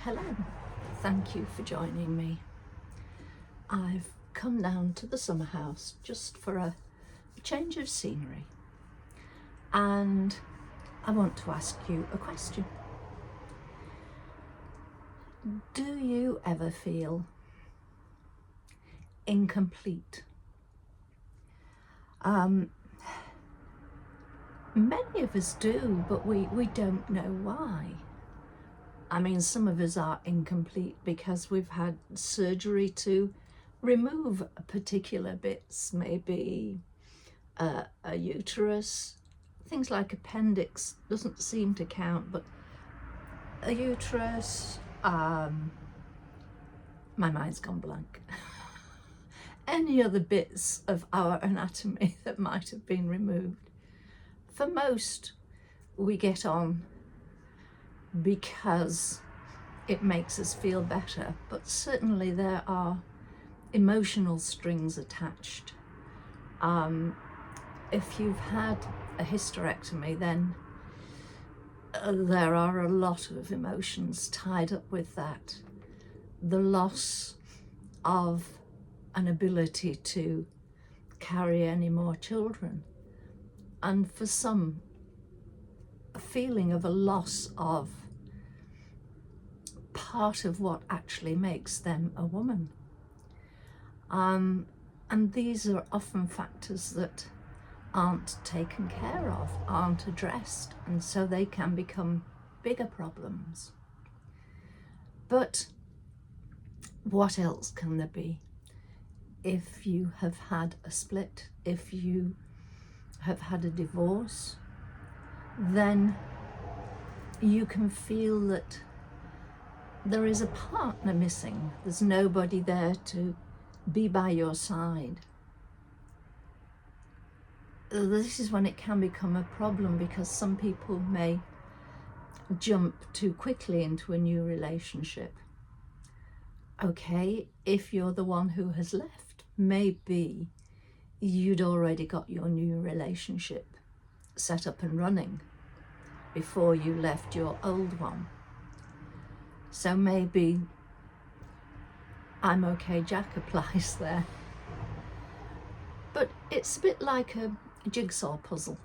Hello, thank you for joining me. I've come down to the summer house just for a change of scenery, and I want to ask you a question. Do you ever feel incomplete? Many of us do, but we don't know why. I mean, some of us are incomplete because we've had surgery to remove particular bits, maybe a uterus. Things like appendix doesn't seem to count, but a uterus, my mind's gone blank. Any other bits of our anatomy that might have been removed. For most, we get on because it makes us feel better, but certainly there are emotional strings attached. If you've had a hysterectomy, then there are a lot of emotions tied up with that. The loss of an ability to carry any more children, and for some, a feeling of a loss of part of what actually makes them a woman. And these are often factors that aren't taken care of, aren't addressed, and so they can become bigger problems. But what else can there be? If you have had a split, if you have had a divorce, then you can feel that there is a partner missing. There's nobody there to be by your side. This is when it can become a problem, because some people may jump too quickly into a new relationship. Okay, if you're the one who has left, maybe you'd already got your new relationship set up and running before you left your old one. So maybe I'm okay Jack applies there. But it's a bit like a jigsaw puzzle.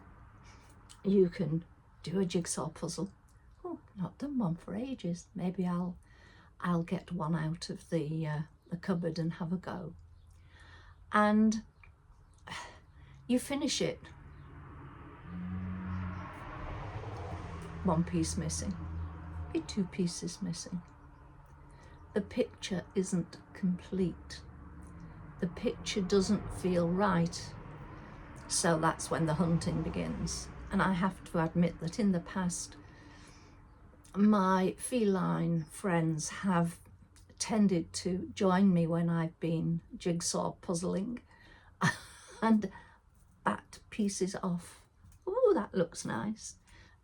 You can do a jigsaw puzzle. Oh, not done one for ages. Maybe I'll get one out of the cupboard and have a go. And you finish it. One piece missing, maybe two pieces missing. The picture isn't complete. The picture doesn't feel right. So that's when the hunting begins. And I have to admit that in the past, my feline friends have tended to join me when I've been jigsaw puzzling and bat pieces off. Oh, that looks nice.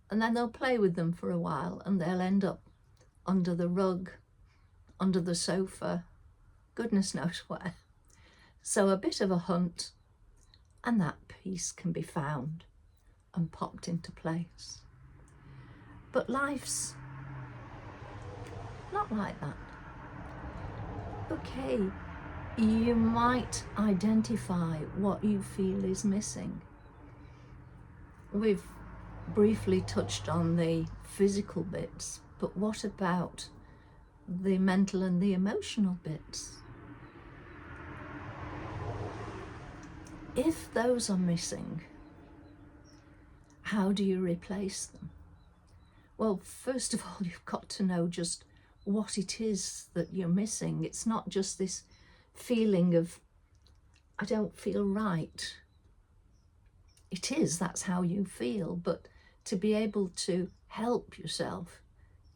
And then they'll play with them for a while, and they'll end up under the rug, under the sofa, goodness knows where. So a bit of a hunt, and that piece can be found and popped into place. But life's not like that. Okay, you might identify what you feel is missing. We've briefly touched on the physical bits, but what about the mental and the emotional bits? If those are missing, how do you replace them? Well, first of all, you've got to know just what it is that you're missing. It's not just this feeling of, I don't feel right. It is, that's how you feel, but to be able to help yourself,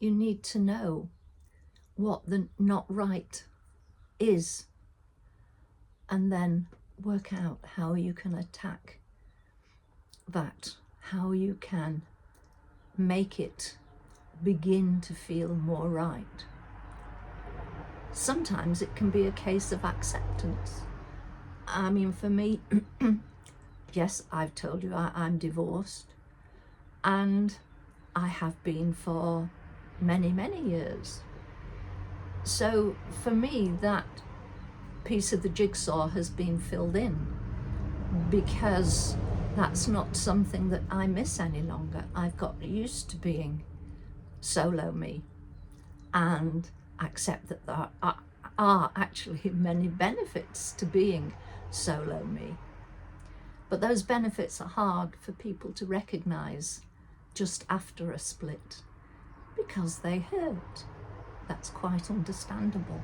you need to know what the not right is, and then work out how you can attack that, how you can make it begin to feel more right. Sometimes it can be a case of acceptance. I mean, for me, yes, I've told you I'm divorced, and I have been for many, many years. So for me, that piece of the jigsaw has been filled in, because that's not something that I miss any longer. I've got used to being solo me, and accept that there are actually many benefits to being solo me. But those benefits are hard for people to recognize just after a split, because they hurt. That's quite understandable.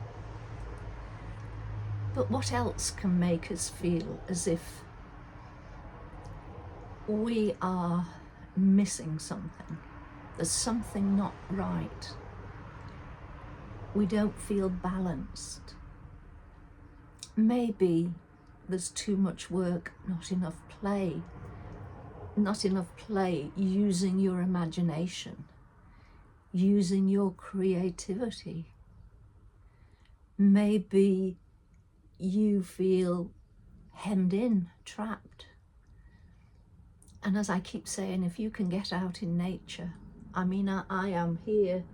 But what else can make us feel as if we are missing something? There's something not right. We don't feel balanced. Maybe there's too much work, not enough play. Not enough play, using your imagination, using your creativity. Maybe you feel hemmed in, trapped. And as I keep saying, if you can get out in nature, I mean, I am here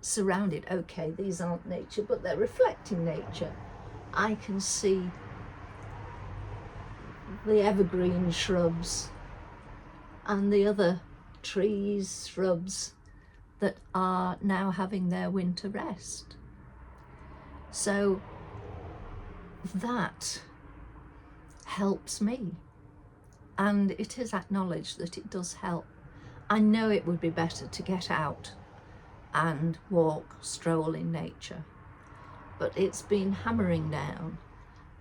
surrounded. Okay, these aren't nature, but they're reflecting nature. I can see the evergreen shrubs and the other trees, shrubs that are now having their winter rest. So that helps me, and it is acknowledged that it does help. I know it would be better to get out and walk, stroll in nature, but it's been hammering down,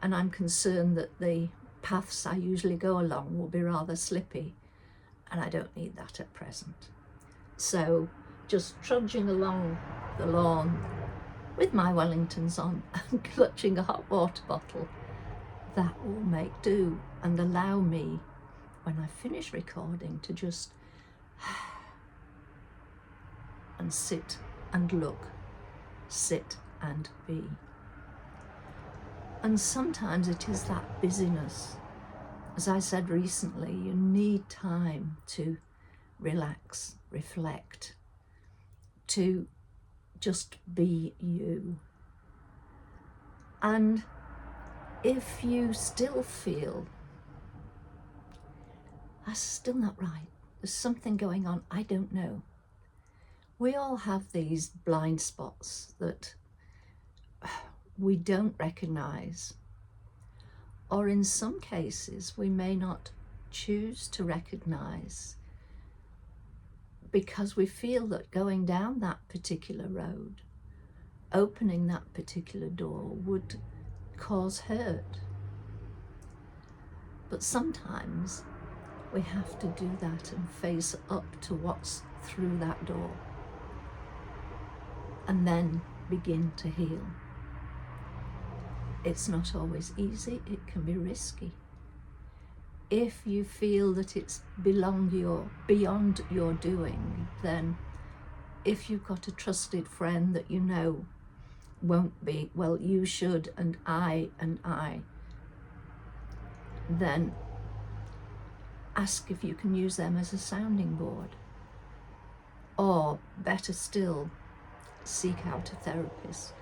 and I'm concerned that the paths I usually go along will be rather slippy, and I don't need that at present. So just trudging along the lawn with my Wellingtons on and clutching a hot water bottle, that will make do and allow me, when I finish recording, to just and sit and look, sit and be. And sometimes it is that busyness. As I said recently, you need time to relax, reflect, to just be you. And if you still feel that's still not right, there's something going on, I don't know. We all have these blind spots that we don't recognize, or in some cases we may not choose to recognize, because we feel that going down that particular road, opening that particular door, would cause hurt. But sometimes we have to do that and face up to what's through that door, and then begin to heal. It's not always easy, it can be risky. If you feel that it's beyond your doing, then if you've got a trusted friend that you know won't be, well, you should, and I, then ask if you can use them as a sounding board. Or better still, seek out a therapist,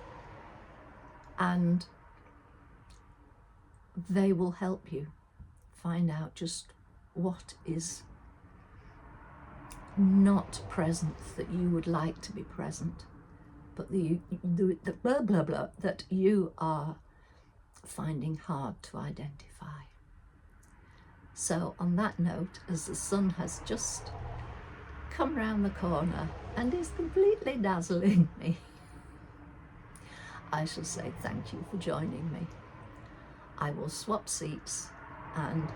and they will help you find out just what is not present that you would like to be present, but the blah blah blah that you are finding hard to identify. So on that note, as the sun has just come round the corner and is completely dazzling me, I shall say thank you for joining me. I will swap seats and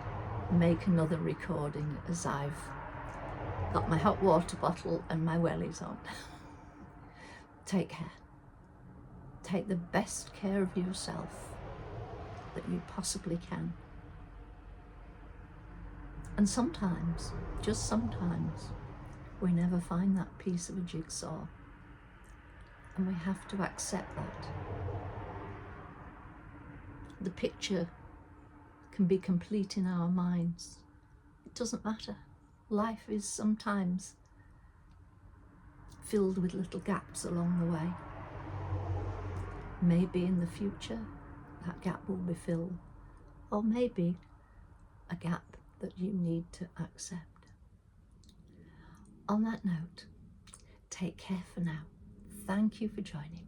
make another recording as I've got my hot water bottle and my wellies on. Take care. Take the best care of yourself that you possibly can. And sometimes, just sometimes, we never find that piece of a jigsaw, and we have to accept that. The picture can be complete in our minds. It doesn't matter. Life is sometimes filled with little gaps along the way. Maybe in the future that gap will be filled, or maybe a gap that you need to accept. On that note, take care for now. Thank you for joining me.